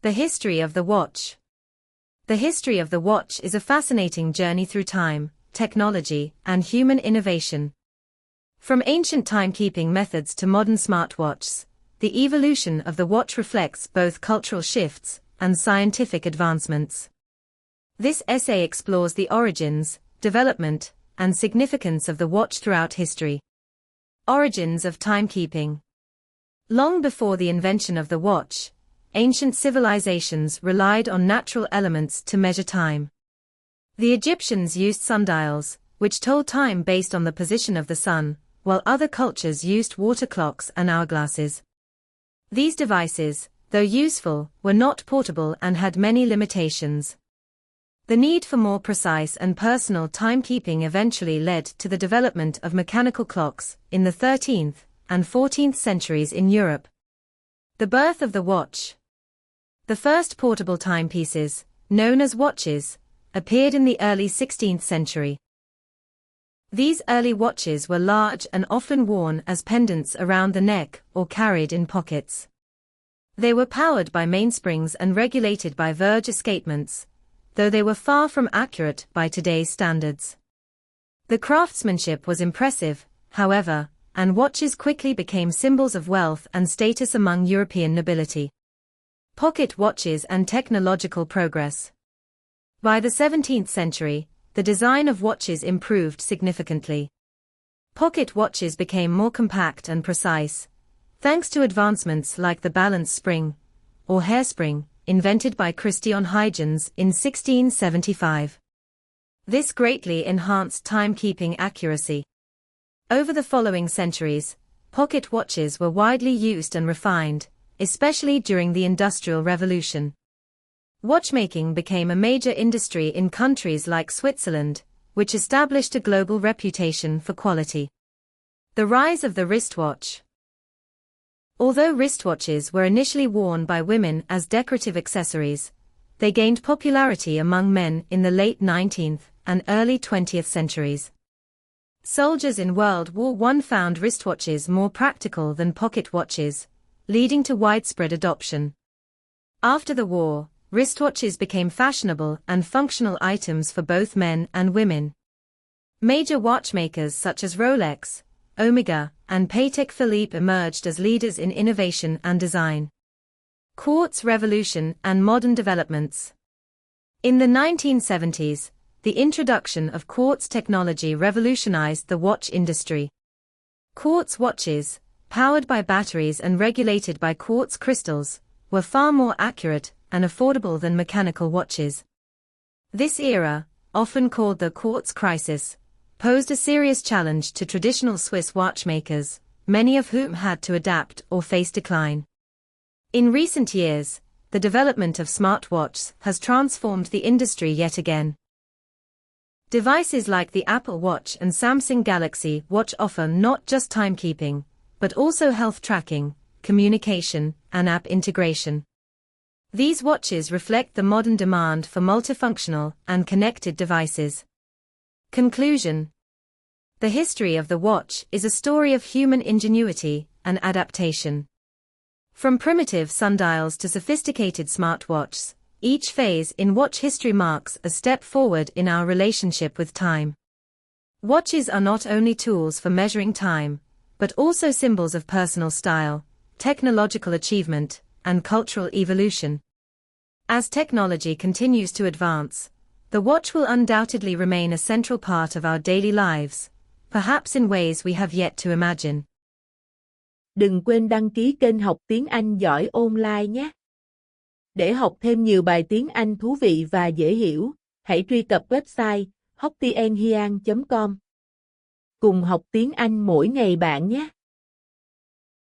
The history of the watch. The history of the watch is a fascinating journey through time, technology, and human innovation. From ancient timekeeping methods to modern smartwatches, the evolution of the watch reflects both cultural shifts and scientific advancements. This essay explores the origins, development, and significance of the watch throughout history. Origins of timekeeping. Long before the invention of the watch, ancient civilizations relied on natural elements to measure time. The Egyptians used sundials, which told time based on the position of the sun, while other cultures used water clocks and hourglasses. These devices, though useful, were not portable and had many limitations. The need for more precise and personal timekeeping eventually led to the development of mechanical clocks in the 13th and 14th centuries in Europe. The birth of the watch. The first portable timepieces, known as watches, appeared in the early 16th century. These early watches were large and often worn as pendants around the neck or carried in pockets. They were powered by mainsprings and regulated by verge escapements, though they were far from accurate by today's standards. The craftsmanship was impressive, however, and watches quickly became symbols of wealth and status among European nobility. Pocket watches and technological progress. By the 17th century, the design of watches improved significantly. Pocket watches became more compact and precise, thanks to advancements like the balance spring, or hairspring, invented by Christian Huygens in 1675. This greatly enhanced timekeeping accuracy. Over the following centuries, pocket watches were widely used and refined, especially during the Industrial Revolution. Watchmaking became a major industry in countries like Switzerland, which established a global reputation for quality. The rise of the wristwatch. Although wristwatches were initially worn by women as decorative accessories, they gained popularity among men in the late 19th and early 20th centuries. Soldiers in World War I found wristwatches more practical than pocket watches, leading to widespread adoption. After the war, wristwatches became fashionable and functional items for both men and women. Major watchmakers such as Rolex, Omega, and Patek Philippe emerged as leaders in innovation and design. Quartz revolution and modern developments. In the 1970s, the introduction of quartz technology revolutionized the watch industry. Quartz watches, powered by batteries and regulated by quartz crystals, were far more accurate and affordable than mechanical watches. This era, often called the Quartz Crisis, posed a serious challenge to traditional Swiss watchmakers, many of whom had to adapt or face decline. In recent years, the development of smartwatches has transformed the industry yet again. Devices like the Apple Watch and Samsung Galaxy Watch offer not just timekeeping, but also health tracking, communication, and app integration. These watches reflect the modern demand for multifunctional and connected devices. Conclusion. The history of the watch is a story of human ingenuity and adaptation. From primitive sundials to sophisticated smartwatches, each phase in watch history marks a step forward in our relationship with time. Watches are not only tools for measuring time, but also symbols of personal style, technological achievement, and cultural evolution. As technology continues to advance, the watch will undoubtedly remain a central part of our daily lives, perhaps in ways we have yet to imagine. Đừng quên đăng ký kênh Học Tiếng Anh Giỏi Online nhé. Để học thêm nhiều bài tiếng Anh thú vị và dễ hiểu, hãy truy cập website hoctienhian.com. Cùng học tiếng Anh mỗi ngày bạn nhé.